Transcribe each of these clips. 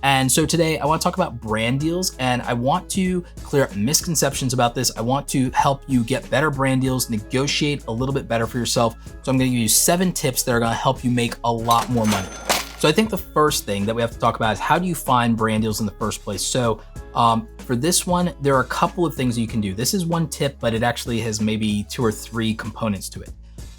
And so today I want to talk about brand deals, and I want to clear up misconceptions about this. I want to help you get better brand deals, negotiate a little bit better for yourself. So I'm going to give you 7 tips that are going to help you make a lot more money. So I think the first thing that we have to talk about is how do you find brand deals in the first place? So for this one, there are a couple of things that you can do. This is one tip, but it actually has maybe 2 or 3 components to it.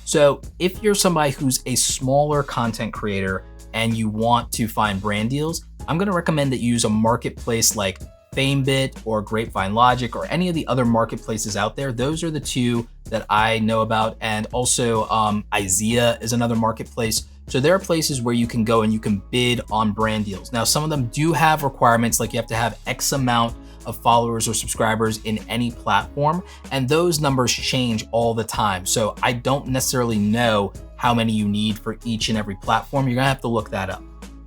So if you're somebody who's a smaller content creator and you want to find brand deals, I'm going to recommend that you use a marketplace like FameBit or Grapevine Logic or any of the other marketplaces out there. Those are the 2 that I know about. And also IZEA is another marketplace. So there are places where you can go and you can bid on brand deals. Now, some of them do have requirements, like you have to have X amount of followers or subscribers in any platform, and those numbers change all the time. So I don't necessarily know how many you need for each and every platform. You're gonna have to look that up.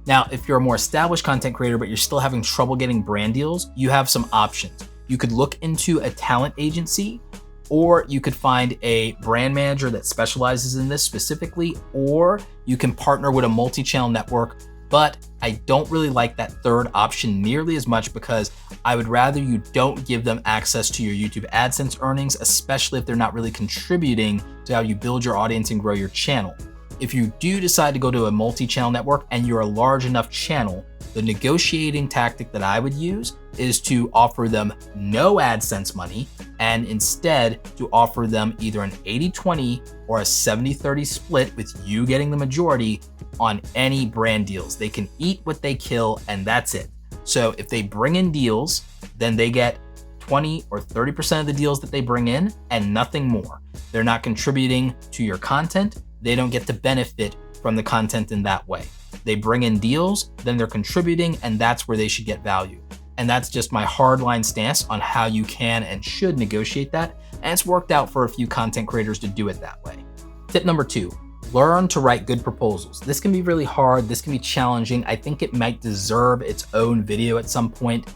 Now, if you're a more established content creator, but you're still having trouble getting brand deals, you have some options. You could look into a talent agency, or you could find a brand manager that specializes in this specifically, or you can partner with a multi-channel network. But I don't really like that third option nearly as much, because I would rather you don't give them access to your YouTube AdSense earnings, especially if they're not really contributing to how you build your audience and grow your channel. If you do decide to go to a multi-channel network and you're a large enough channel, the negotiating tactic that I would use is to offer them no AdSense money, and instead to offer them either an 80-20 or a 70-30 split, with you getting the majority on any brand deals. They can eat what they kill, and that's it. So if they bring in deals, then they get 20 or 30% of the deals that they bring in and nothing more. They're not contributing to your content. They don't get to benefit from the content in that way. They bring in deals, then they're contributing, and that's where they should get value. And that's just my hardline stance on how you can and should negotiate that. And it's worked out for a few content creators to do it that way. Tip number 2, learn to write good proposals. This can be really hard. This can be challenging. I think it might deserve its own video at some point.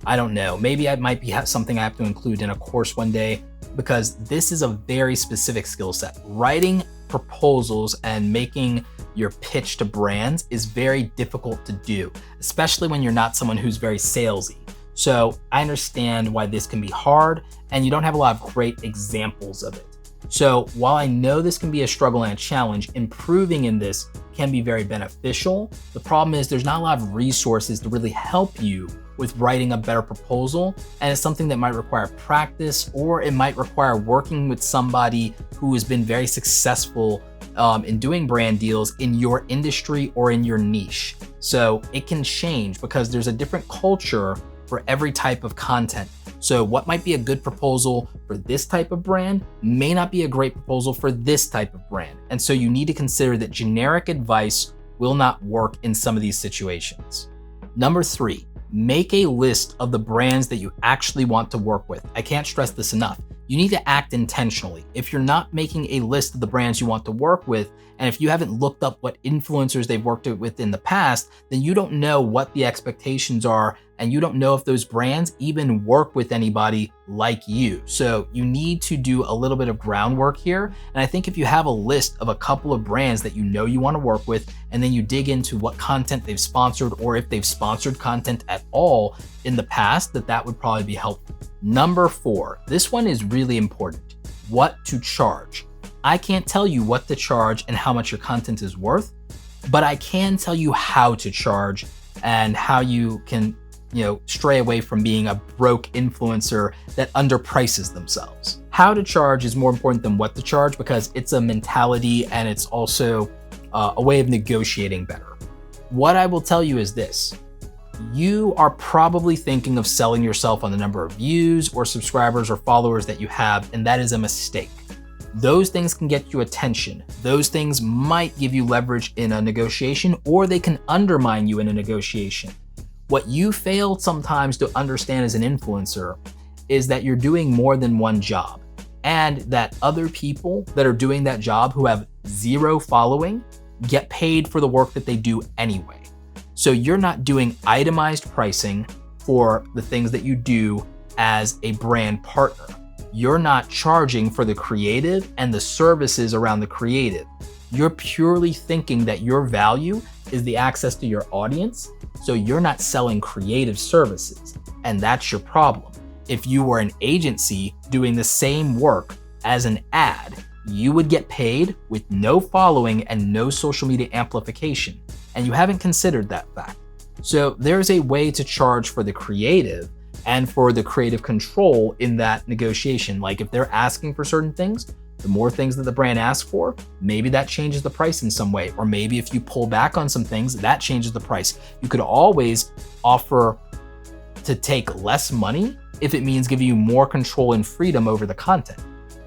I don't know. Maybe it might be something I have to include in a course one day, because this is a very specific skill set. Writing proposals and making your pitch to brands is very difficult to do, especially when you're not someone who's very salesy. So I understand why this can be hard, and you don't have a lot of great examples of it. So while I know this can be a struggle and a challenge, improving in this can be very beneficial. The problem is there's not a lot of resources to really help you with writing a better proposal, and it's something that might require practice, or it might require working with somebody who has been very successful in doing brand deals in your industry or in your niche. So it can change because there's a different culture for every type of content. So what might be a good proposal for this type of brand may not be a great proposal for this type of brand. And so you need to consider that generic advice will not work in some of these situations. Number 3, make a list of the brands that you actually want to work with. I can't stress this enough. You need to act intentionally. If you're not making a list of the brands you want to work with, and if you haven't looked up what influencers they've worked with in the past, then you don't know what the expectations are, and you don't know if those brands even work with anybody like you. So you need to do a little bit of groundwork here. And I think if you have a list of a couple of brands that you know you want to work with, and then you dig into what content they've sponsored, or if they've sponsored content at all in the past, that would probably be helpful. Number 4, this one is really important. What to charge. I can't tell you what to charge and how much your content is worth, but I can tell you how to charge and how you can, stray away from being a broke influencer that underprices themselves. How to charge is more important than what to charge, because it's a mentality and it's also a way of negotiating better. What I will tell you is this. You are probably thinking of selling yourself on the number of views or subscribers or followers that you have, and that is a mistake. Those things can get you attention. Those things might give you leverage in a negotiation, or they can undermine you in a negotiation. What you fail sometimes to understand as an influencer is that you're doing more than one job, and that other people that are doing that job who have 0 following get paid for the work that they do anyway. So you're not doing itemized pricing for the things that you do as a brand partner. You're not charging for the creative and the services around the creative. You're purely thinking that your value is the access to your audience, so you're not selling creative services, and that's your problem. If you were an agency doing the same work as an ad, you would get paid with no following and no social media amplification, and you haven't considered that fact. So there's a way to charge for the creative and for the creative control in that negotiation. Like if they're asking for certain things, the more things that the brand asks for, maybe that changes the price in some way. Or maybe if you pull back on some things, that changes the price. You could always offer to take less money if it means giving you more control and freedom over the content.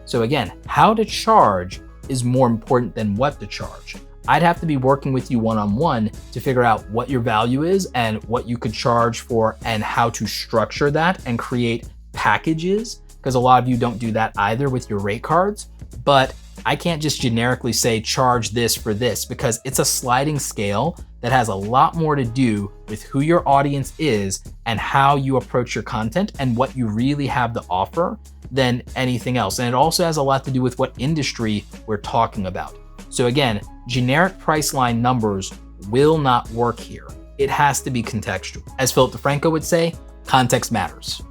So again, how to charge is more important than what to charge. I'd have to be working with you one-on-one to figure out what your value is and what you could charge for and how to structure that and create packages, because a lot of you don't do that either with your rate cards. But I can't just generically say charge this for this, because it's a sliding scale that has a lot more to do with who your audience is and how you approach your content and what you really have to offer than anything else. And it also has a lot to do with what industry we're talking about. So again, generic price line numbers will not work here. It has to be contextual. As Philip DeFranco would say, context matters.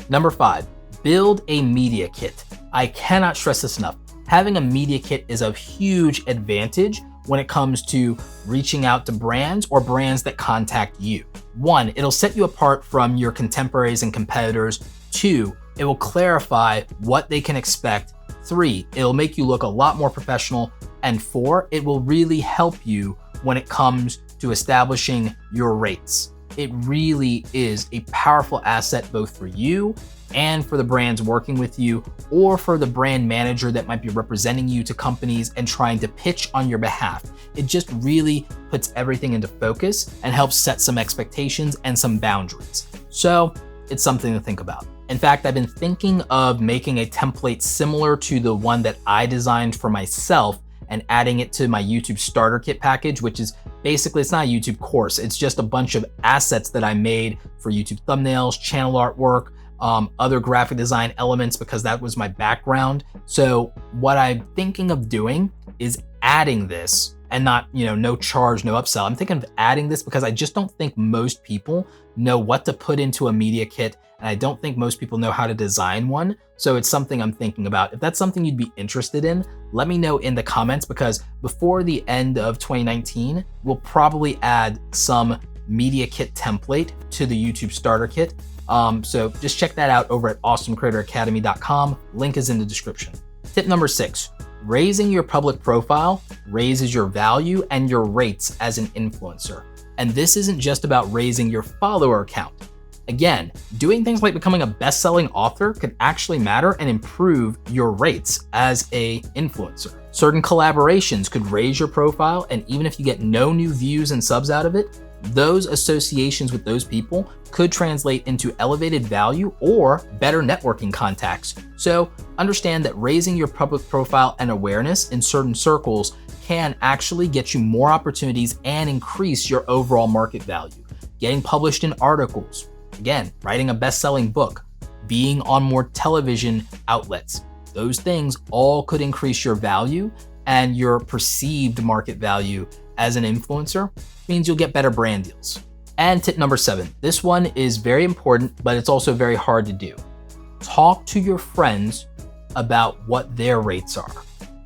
Number 5, build a media kit. I cannot stress this enough. Having a media kit is a huge advantage when it comes to reaching out to brands or brands that contact you. 1, it'll set you apart from your contemporaries and competitors. 2, it will clarify what they can expect. 3, it'll make you look a lot more professional. And 4, it will really help you when it comes to establishing your rates. It really is a powerful asset both for you and for the brands working with you, or for the brand manager that might be representing you to companies and trying to pitch on your behalf. It just really puts everything into focus and helps set some expectations and some boundaries. So it's something to think about. In fact, I've been thinking of making a template similar to the one that I designed for myself and adding it to my YouTube starter kit package, which is basically, it's not a YouTube course. It's just a bunch of assets that I made for YouTube thumbnails, channel artwork, other graphic design elements, because that was my background. So what I'm thinking of doing is adding this, and not, no charge, no upsell. I'm thinking of adding this because I just don't think most people know what to put into a media kit, and I don't think most people know how to design one. So it's something I'm thinking about. If that's something you'd be interested in, let me know in the comments, because before the end of 2019, we'll probably add some media kit template to the YouTube starter kit. So just check that out over at awesomecreatoracademy.com. Link is in the description. Tip number 6, raising your public profile raises your value and your rates as an influencer. And this isn't just about raising your follower count. Again, doing things like becoming a best-selling author could actually matter and improve your rates as an influencer. Certain collaborations could raise your profile, and even if you get no new views and subs out of it, those associations with those people could translate into elevated value or better networking contacts. So understand that raising your public profile and awareness in certain circles can actually get you more opportunities and increase your overall market value. Getting published in articles, again, writing a best-selling book, being on more television outlets, those things all could increase your value and your perceived market value as an influencer. Means you'll get better brand deals. And tip number 7, this one is very important, but it's also very hard to do. Talk to your friends about what their rates are.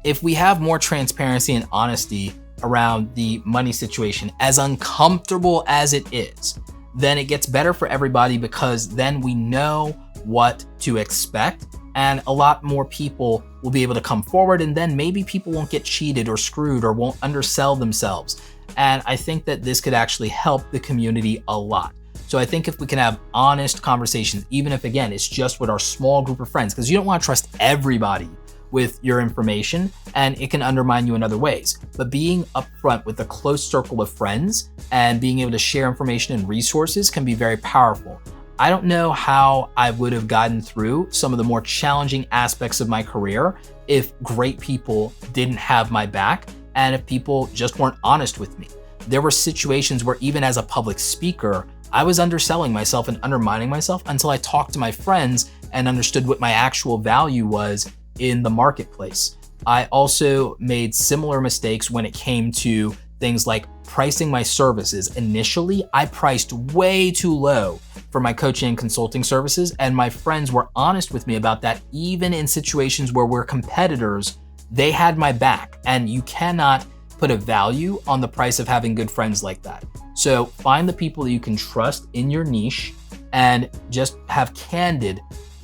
If we have more transparency and honesty around the money situation, as uncomfortable as it is, then it gets better for everybody, because then we know what to expect, and a lot more people will be able to come forward, and then maybe people won't get cheated or screwed or won't undersell themselves. And I think that this could actually help the community a lot. So I think if we can have honest conversations, even if, again, it's just with our small group of friends, because you don't want to trust everybody with your information, and it can undermine you in other ways. But being upfront with a close circle of friends and being able to share information and resources can be very powerful. I don't know how I would have gotten through some of the more challenging aspects of my career if great people didn't have my back and if people just weren't honest with me. There were situations where, even as a public speaker, I was underselling myself and undermining myself until I talked to my friends and understood what my actual value was in the marketplace. I also made similar mistakes when it came to things like pricing my services. Initially, I priced way too low for my coaching and consulting services, and my friends were honest with me about that. Even in situations where we're competitors, they had my back, and you cannot put a value on the price of having good friends like that. So find the people that you can trust in your niche and just have candid,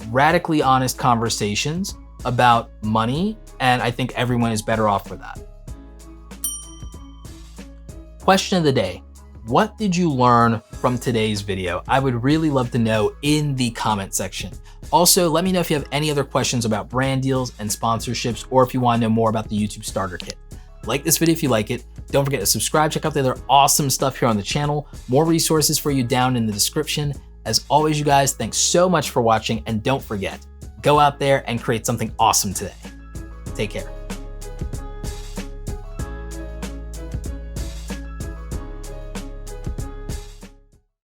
radically honest conversations about money, and I think everyone is better off for that. Question of the day: what did you learn from today's video? I would really love to know in the comment section. Also, let me know if you have any other questions about brand deals and sponsorships, or if you want to know more about the YouTube Starter Kit. Like this video if you like it. Don't forget to subscribe. Check out the other awesome stuff here on the channel. More resources for you down in the description. As always, you guys, thanks so much for watching, and don't forget, go out there and create something awesome today. Take care.